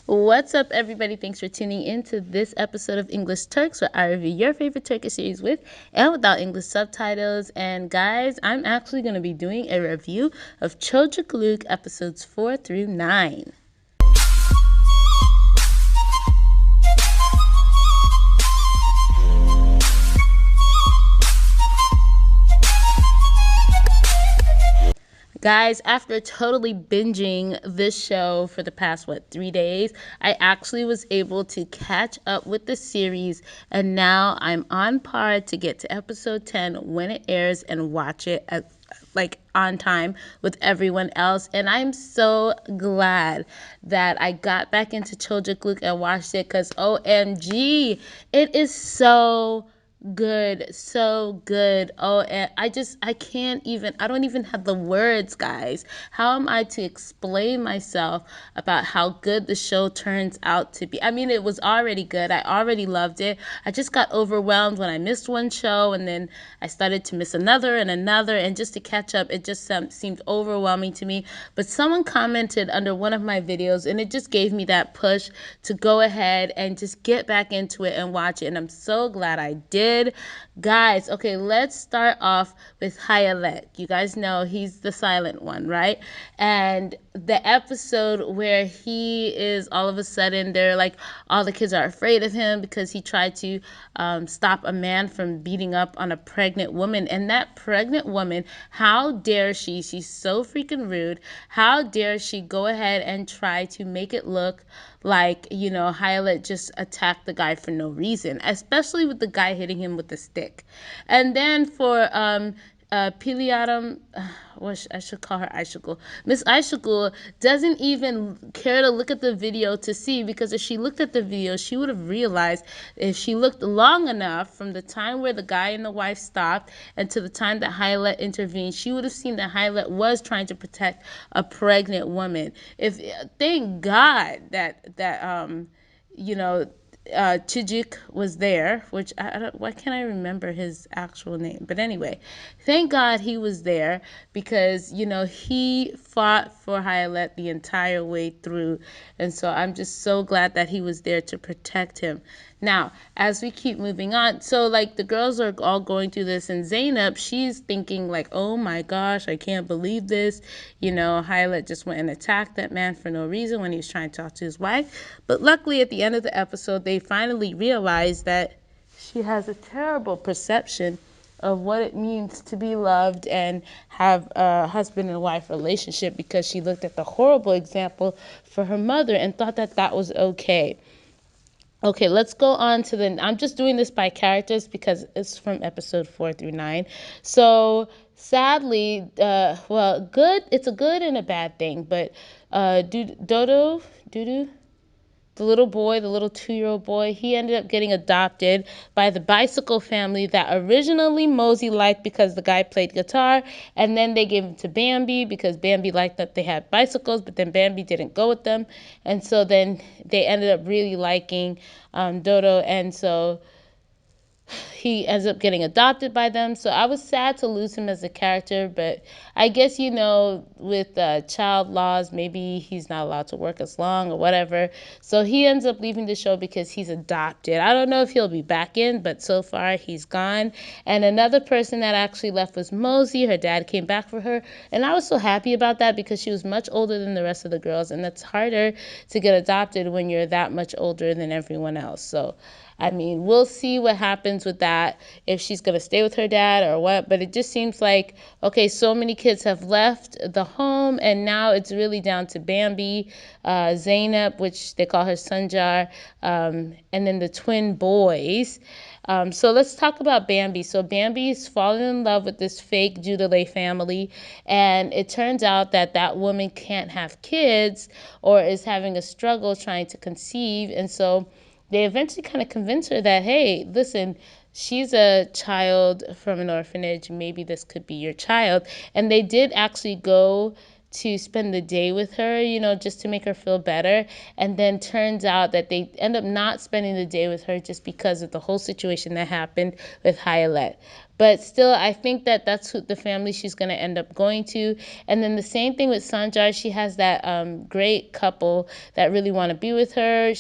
What's up, everybody? Thanks for tuning in to this episode of English Turks, where I review your favorite Turkish series with and without English subtitles. And guys, I'm actually going to be doing a review of Cocukluk episodes 4 through 9. Guys, after totally binging this show for the past, 3 days, I actually was able to catch up with the series, and now I'm on par to get to episode 10 when it airs and watch it on time with everyone else. And I'm so glad that I got back into Cocukluk and watched it, because OMG, it is so good. Oh, and I don't even have the words, guys. How am I to explain myself about how good the show turns out to be? I mean, it was already good. I already loved it. I just got overwhelmed when I missed one show, and then I started to miss another, and just to catch up, it just seemed overwhelming to me. But someone commented under one of my videos, and it just gave me that push to go ahead and just get back into it and watch it, and I'm so glad I did. Guys, okay, let's start off with Hayalet. You guys know he's the silent one, right? And the episode where he is all of a sudden, they're like, all the kids are afraid of him because he tried to stop a man from beating up on a pregnant woman. And that pregnant woman, how dare she? She's so freaking rude. How dare she go ahead and try to make it look like, Hayalet just attacked the guy for no reason, especially with the guy hitting him with a stick. And then for Piliatum, I should call her Aishikul. Miss Aishikul doesn't even care to look at the video to see, because if she looked at the video, she would have realized, if she looked long enough from the time where the guy and the wife stopped and to the time that Hayalet intervened, she would have seen that Hayalet was trying to protect a pregnant woman. Thank God Chijik was there, which I don't, why can't I remember his actual name? But anyway, thank God he was there, because, he fought for Hayalet the entire way through. And so I'm just so glad that he was there to protect him. Now, as we keep moving on, so the girls are all going through this, and Zainab, she's thinking oh my gosh, I can't believe this. Hayalet just went and attacked that man for no reason when he was trying to talk to his wife. But luckily, at the end of the episode, they finally realized that she has a terrible perception of what it means to be loved and have a husband and wife relationship, because she looked at the horrible example for her mother and thought that that was okay. Okay, let's go on to I'm just doing this by characters because it's from episode 4 through 9. So sadly, good. It's a good and a bad thing, but Dodo, the little boy, the little 2-year-old boy, he ended up getting adopted by the bicycle family that originally Mosey liked because the guy played guitar, and then they gave him to Bambi because Bambi liked that they had bicycles, but then Bambi didn't go with them, and so then they ended up really liking Dodo, and so he ends up getting adopted by them. So I was sad to lose him as a character, but I guess, with child laws, maybe he's not allowed to work as long or whatever. So he ends up leaving the show because he's adopted. I don't know if he'll be back in, but so far he's gone. And another person that actually left was Mosey. Her dad came back for her. And I was so happy about that, because she was much older than the rest of the girls. And it's harder to get adopted when you're that much older than everyone else. So I mean, we'll see what happens with that, if she's going to stay with her dad or what. But it just seems like, okay, so many kids have left the home, and now it's really down to Bambi, Zainab, which they call her Sanjar, and then the twin boys. So let's talk about Bambi. So Bambi's fallen in love with this fake Judale family, and it turns out that that woman can't have kids, or is having a struggle trying to conceive. And so they eventually kind of convince her that, hey, listen, she's a child from an orphanage. Maybe this could be your child. And they did actually go to spend the day with her, just to make her feel better. And then turns out that they end up not spending the day with her just because of the whole situation that happened with Hayalet. But still, I think that that's who the family she's going to end up going to. And then the same thing with Sanjar. She has that great couple that really want to be with her.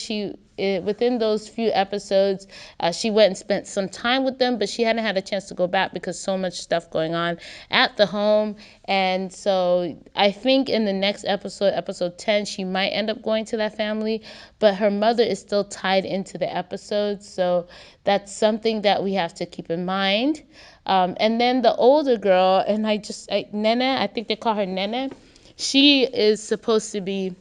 Within those few episodes, she went and spent some time with them, but she hadn't had a chance to go back because so much stuff going on at the home. And so I think in the next episode, episode 10, she might end up going to that family, but her mother is still tied into the episode. So that's something that we have to keep in mind. And then the older girl, and Nene, I think they call her Nene. She is supposed to be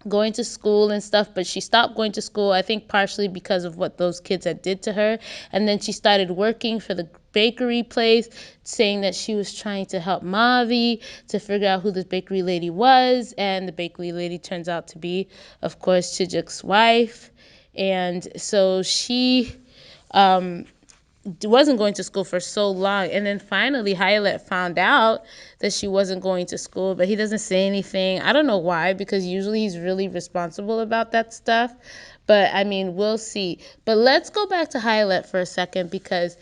going to school and stuff, but she stopped going to school, I think partially because of what those kids had did to her. And then she started working for the bakery place, saying that she was trying to help Mavi to figure out who this bakery lady was. And the bakery lady turns out to be, of course, Chijik's wife. And so she wasn't going to school for so long, and then finally Hyalet found out that she wasn't going to school, but he doesn't say anything. I don't know why, because usually he's really responsible about that stuff, but I mean, we'll see. But let's go back to Hyalet for a second, because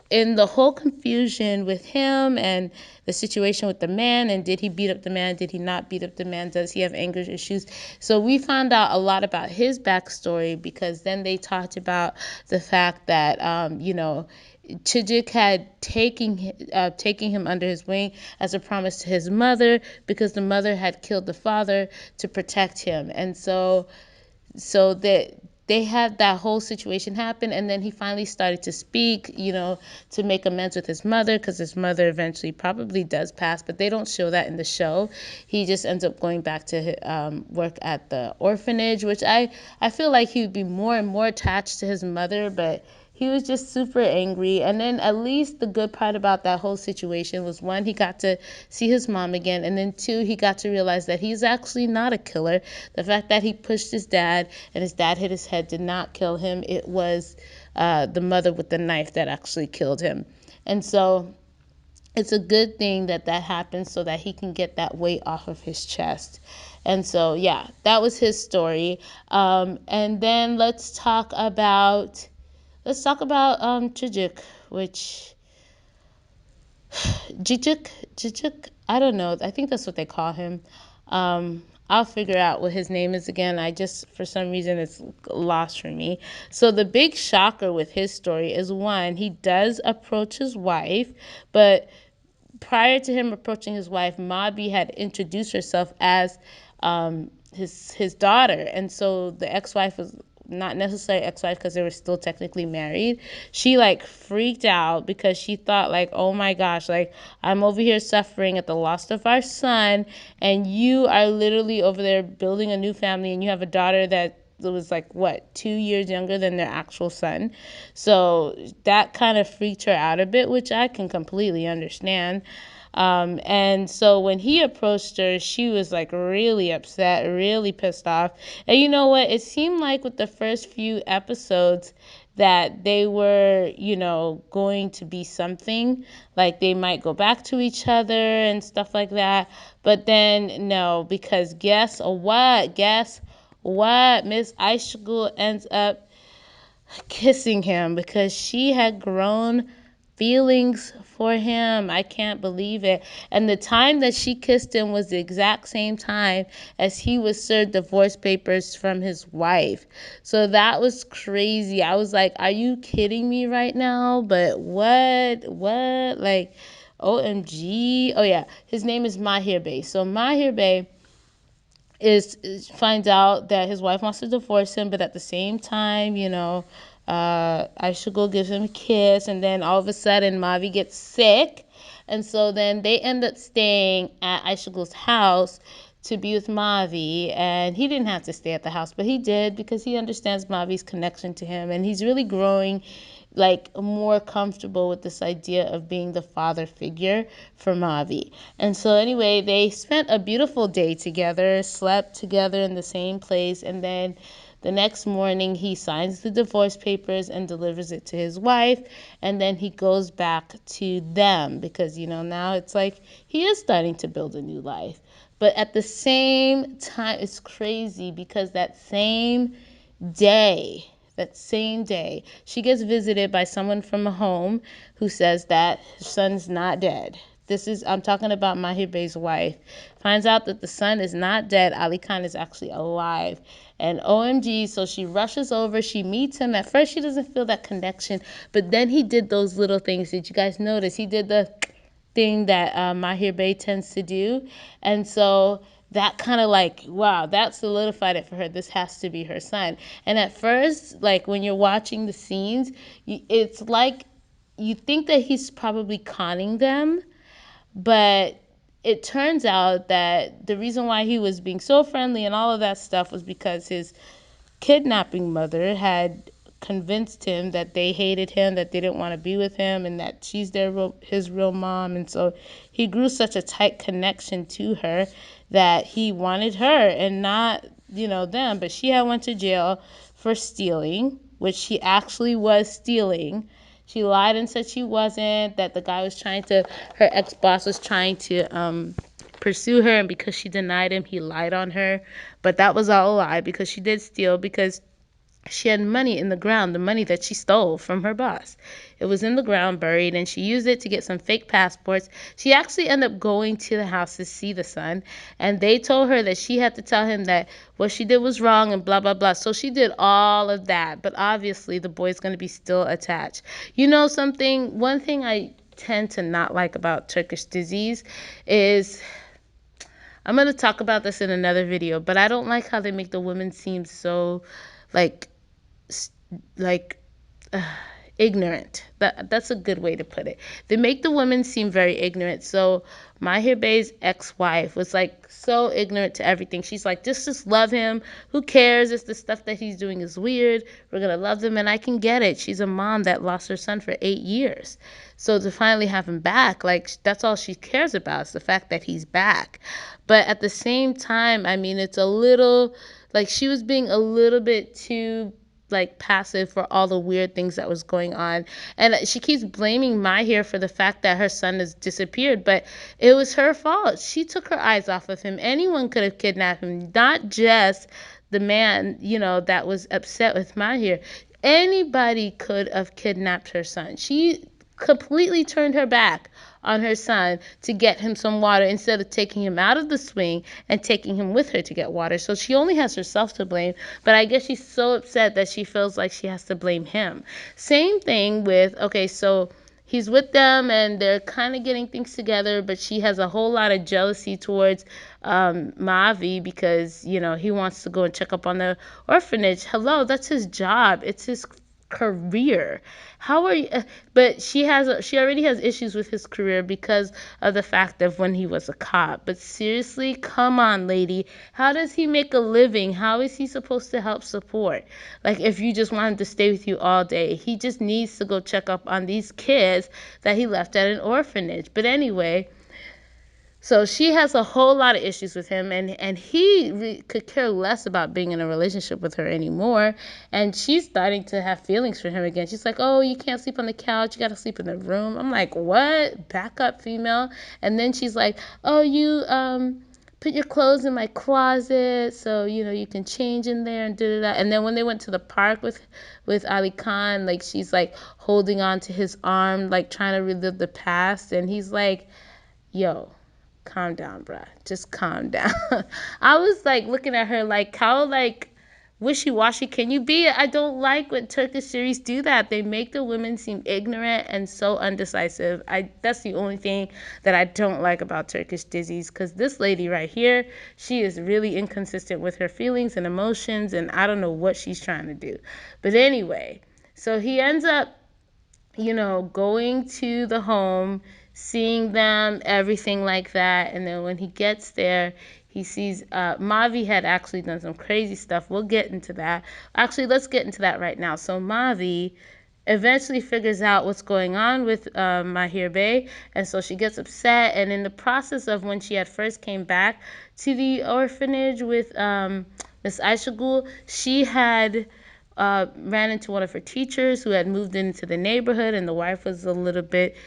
in the whole confusion with him and the situation with the man, and did he beat up the man, did he not beat up the man, does he have anger issues, so we found out a lot about his backstory, because then they talked about the fact that Chijik had taking him under his wing as a promise to his mother, because the mother had killed the father to protect him. And so that they had that whole situation happen, and then he finally started to speak, to make amends with his mother, because his mother eventually probably does pass, but they don't show that in the show. He just ends up going back to work at the orphanage, which I feel like he would be more and more attached to his mother, but he was just super angry. And then at least the good part about that whole situation was, one, he got to see his mom again, and then two, he got to realize that he's actually not a killer. The fact that he pushed his dad and his dad hit his head did not kill him. It was the mother with the knife that actually killed him. And so it's a good thing that that happened, so that he can get that weight off of his chest. And so, yeah, that was his story. And then let's talk about Chijik, which Jijik, I don't know. I think that's what they call him. I'll figure out what his name is again. I just, for some reason, it's lost for me. So the big shocker with his story is, one, he does approach his wife, but prior to him approaching his wife, Mabi had introduced herself as his daughter, and so the ex-wife was not necessarily ex-wife because they were still technically married. She like freaked out because she thought like, oh my gosh, like I'm over here suffering at the loss of our son, and you are literally over there building a new family, and you have a daughter that was like what, 2 years younger than their actual son. So that kind of freaked her out a bit, which I can completely understand. And so when he approached her, she was like really upset, really pissed off. And you know what? It seemed like with the first few episodes that they were, going to be something, like they might go back to each other and stuff like that. But then no, because guess what? Miss Aishgul ends up kissing him because she had grown feelings for him. I can't believe it. And the time that she kissed him was the exact same time as he was served divorce papers from his wife. So that was crazy. I was like, are you kidding me right now? But what? Like, OMG. Oh yeah, his name is Mahir Bey. So Mahir Bey finds out that his wife wants to divorce him, but at the same time, Aishigul gives him a kiss, and then all of a sudden Mavi gets sick, and so then they end up staying at Aishigul's house to be with Mavi. And he didn't have to stay at the house, but he did, because he understands Mavi's connection to him, and he's really growing like more comfortable with this idea of being the father figure for Mavi. And so anyway, they spent a beautiful day together, slept together in the same place, and then the next morning he signs the divorce papers and delivers it to his wife, and then he goes back to them because now it's like he is starting to build a new life. But at the same time, it's crazy because that same day that same day, she gets visited by someone from a home who says that his son's not dead. I'm talking about Mahir Bey's wife. Finds out that the son is not dead. Ali Khan is actually alive. And OMG, so she rushes over. She meets him. At first, she doesn't feel that connection. But then he did those little things. Did you guys notice? He did the thing that Mahir Bey tends to do. And so that kind of like, wow, that solidified it for her. This has to be her son. And at first, like when you're watching the scenes, it's like you think that he's probably conning them, but it turns out that the reason why he was being so friendly and all of that stuff was because his kidnapping mother had convinced him that they hated him, that they didn't want to be with him, and that she's his real mom. And so he grew such a tight connection to her that he wanted her and not, them. But she had went to jail for stealing, which she actually was stealing. She lied and said she wasn't, that the guy was her ex-boss was trying to pursue her, and because she denied him, he lied on her. But that was all a lie, because she did steal, because she had money in the ground, the money that she stole from her boss. It was in the ground, buried, and she used it to get some fake passports. She actually ended up going to the house to see the son, and they told her that she had to tell him that what she did was wrong and blah, blah, blah. So she did all of that, but obviously the boy's going to be still attached. You know something? One thing I tend to not like about Turkish disease is, I'm going to talk about this in another video, but I don't like how they make the women seem so like like uh, ignorant. That's a good way to put it. They make the women seem very ignorant. So Mahir Bey's ex-wife was like so ignorant to everything. She's like, just love him. Who cares if the stuff that he's doing is weird? We're gonna love him. And I can get it. She's a mom that lost her son for 8 years. So to finally have him back, like, that's all she cares about, is the fact that he's back. But at the same time, I mean, it's a little like she was being a little bit too like passive for all the weird things that was going on. And she keeps blaming Mahir for the fact that her son has disappeared, but it was her fault. She took her eyes off of him. Anyone could have kidnapped him, not just the man, that was upset with Mahir. Anybody could have kidnapped her son. She completely turned her back on her son to get him some water, instead of taking him out of the swing and taking him with her to get water. So she only has herself to blame, but I guess she's so upset that she feels like she has to blame him. Same thing with, okay, so he's with them and they're kind of getting things together, but she has a whole lot of jealousy towards Mavi, because he wants to go and check up on the orphanage. Hello, that's his job. It's his career. How are you? But she already has issues with his career because of the fact of when he was a cop. But seriously, come on, lady. How does he make a living? How is he supposed to help support? Like, if you just want him to stay with you all day, he just needs to go check up on these kids that he left at an orphanage. But anyway, so she has a whole lot of issues with him, and he could care less about being in a relationship with her anymore. And she's starting to have feelings for him again. She's like, oh, you can't sleep on the couch. You got to sleep in the room. I'm like, what? Back up, female. And then she's like, oh, you put your clothes in my closet so, you can change in there and da da da. And then when they went to the park with Ali Khan, like, she's like holding on to his arm, like trying to relive the past. And he's like, yo, calm down, bruh. Just calm down. I was like looking at her like, how like wishy-washy can you be? I don't like when Turkish series do that. They make the women seem ignorant and so undecisive. That's the only thing that I don't like about Turkish disease, because this lady right here, she is really inconsistent with her feelings and emotions, and I don't know what she's trying to do. But anyway, so he ends up going to the home, seeing them, everything like that. And then when he gets there, he sees Mavi had actually done some crazy stuff. We'll get into that. Actually, let's get into that right now. So Mavi eventually figures out what's going on with Mahir Bey, and so she gets upset. And in the process of when she had first came back to the orphanage with Miss Aishagul, she had ran into one of her teachers who had moved into the neighborhood, and the wife was a little bit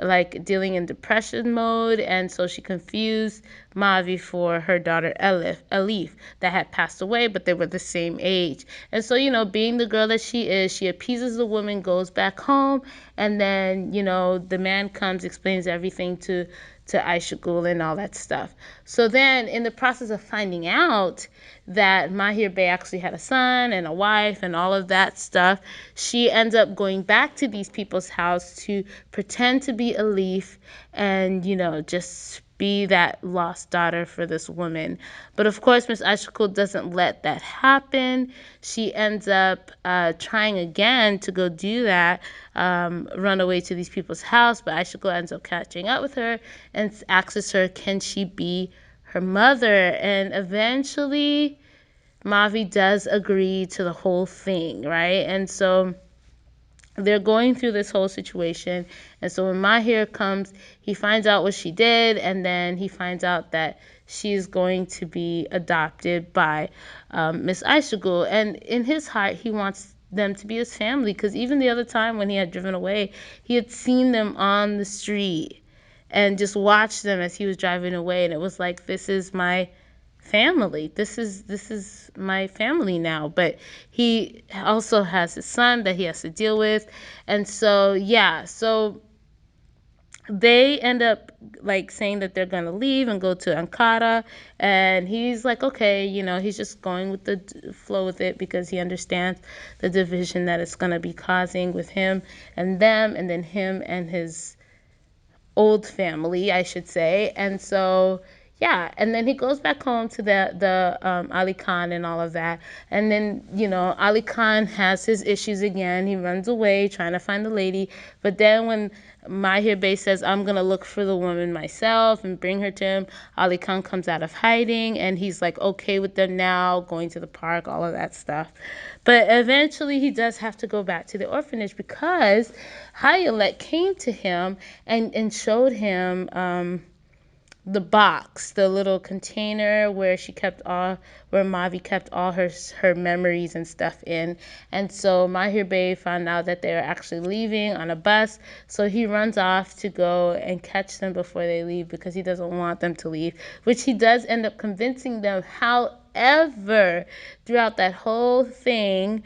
like dealing in depression mode, and so she confused Mavi for her daughter Elif that had passed away, but they were the same age. And so, being the girl that she is, she appeases the woman, goes back home, and then, the man comes, explains everything to Aishagul and all that stuff. So then, in the process of finding out that Mahir Bey actually had a son and a wife and all of that stuff, she ends up going back to these people's house to pretend to be Alif and, just be that lost daughter for this woman. But of course, Miss Ashikul doesn't let that happen. She ends up trying again to go do that, run away to these people's house, but Ashikul ends up catching up with her and asks her, can she be her mother? And eventually, Mavi does agree to the whole thing, right? And so they're going through this whole situation. And so when Mahir comes, he finds out what she did, and then he finds out that she's going to be adopted by Miss Aishagul. And in his heart, he wants them to be his family, because even the other time when he had driven away, he had seen them on the street and just watched them as he was driving away. And it was like, this is my family. This is my family now. But he also has his son that he has to deal with. And so yeah, so they end up like saying that they're going to leave and go to Ankara, and he's like, okay, he's just going with the flow with it, because he understands the division that it's going to be causing with him and them, and then him and his old family, I should say. And so yeah, and then he goes back home to the Ali Khan and all of that. And then, Ali Khan has his issues again. He runs away trying to find the lady. But then when Mahir Bey says, I'm going to look for the woman myself and bring her to him, Ali Khan comes out of hiding, and he's like okay with them now, going to the park, all of that stuff. But eventually he does have to go back to the orphanage, because Hayalet came to him and showed him the box, the little container where Mavi kept all her memories and stuff in. And so Mahir Bey found out that they were actually leaving on a bus, so he runs off to go and catch them before they leave, because he doesn't want them to leave, which he does end up convincing them. However, throughout that whole thing,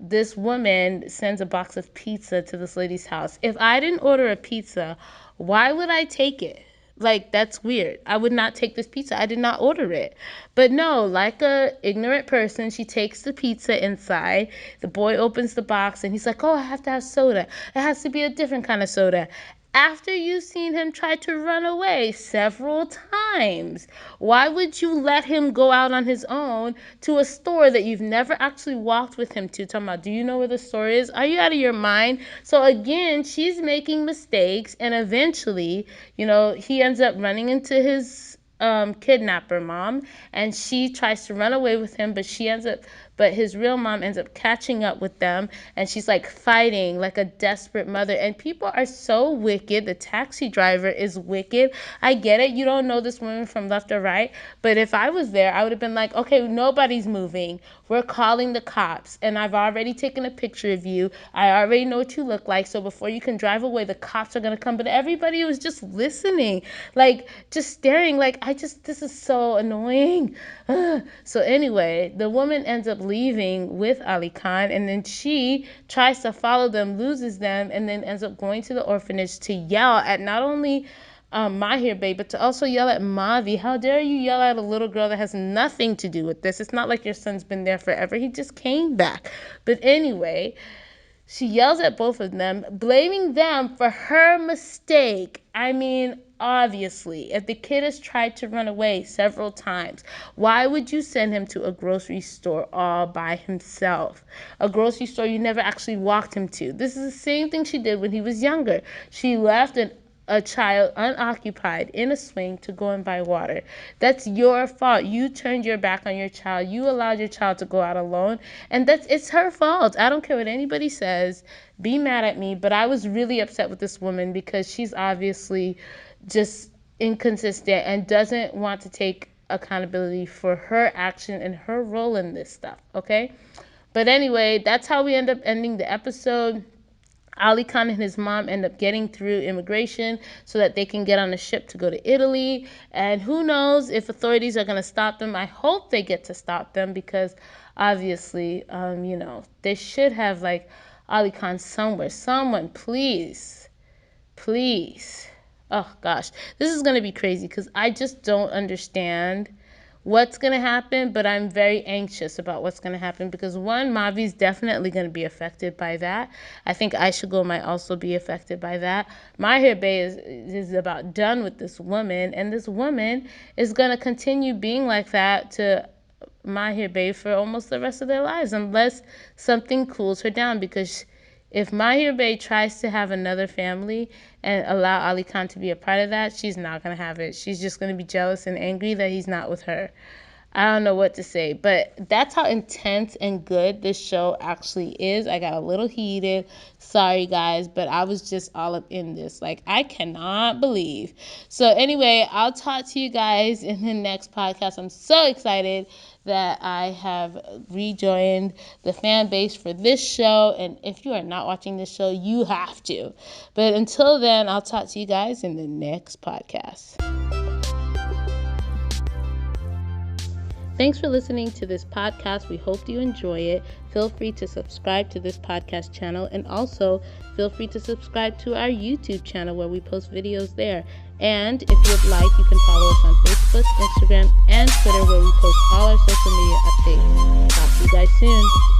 this woman sends a box of pizza to this lady's house. If I didn't order a pizza, why would I take it? Like, that's weird. I would not take this pizza. I did not order it. But no, like a ignorant person, she takes the pizza inside. The boy opens the box and he's like, oh, I have to have soda. It has to be a different kind of soda. After you've seen him try to run away several times, why would you let him go out on his own to a store that you've never actually walked with him to? Talking about, do you know where the store is? Are you out of your mind? So again, she's making mistakes, and eventually, he ends up running into his kidnapper mom, and she tries to run away with him, but his real mom ends up catching up with them, and she's like fighting like a desperate mother. And people are so wicked. The taxi driver is wicked. I get it, you don't know this woman from left or right, but if I was there, I would have been like, okay, nobody's moving, we're calling the cops, and I've already taken a picture of you, I already know what you look like, so before you can drive away, the cops are gonna come. But everybody was just listening, like just staring, like, this is so annoying. So anyway, the woman ends up leaving with Ali Khan, and then she tries to follow them, loses them, and then ends up going to the orphanage to yell at not only Mahir Bey, but to also yell at Mavi. How dare you yell at a little girl that has nothing to do with this? It's not like your son's been there forever. He just came back. But anyway, she yells at both of them, blaming them for her mistake. I mean, obviously, if the kid has tried to run away several times, why would you send him to a grocery store all by himself? A grocery store you never actually walked him to. This is the same thing she did when he was younger. She left a child unoccupied in a swing to go and buy water. That's your fault. You turned your back on your child. You allowed your child to go out alone, and it's her fault. I don't care what anybody says. Be mad at me, but I was really upset with this woman, because she's obviously just inconsistent and doesn't want to take accountability for her action and her role in this stuff, okay? But anyway, that's how we end up ending the episode. Ali Khan and his mom end up getting through immigration so that they can get on a ship to go to Italy. And who knows if authorities are going to stop them. I hope they get to stop them because obviously, they should have like Ali Khan somewhere. Someone, please, please. Oh gosh, this is going to be crazy because I just don't understand what's going to happen, but I'm very anxious about what's going to happen because one, Mavi's definitely going to be affected by that. I think Aisha might also be affected by that. Mahir Bey is about done with this woman, and this woman is going to continue being like that to Mahir Bey for almost the rest of their lives unless something cools her down, because if Mahir Bey tries to have another family and allow Ali Khan to be a part of that, she's not going to have it. She's just going to be jealous and angry that he's not with her. I don't know what to say, but that's how intense and good this show actually is. I got a little heated. Sorry, guys, but I was just all up in this. Like, I cannot believe. So anyway, I'll talk to you guys in the next podcast. I'm so excited that I have rejoined the fan base for this show. And if you are not watching this show, you have to. But until then, I'll talk to you guys in the next podcast. Thanks for listening to this podcast. We hope you enjoy it. Feel free to subscribe to this podcast channel, and also feel free to subscribe to our YouTube channel where we post videos there. And if you'd like, you can follow us on Facebook, Instagram, and Twitter where we post all our social media updates. Talk to you guys soon.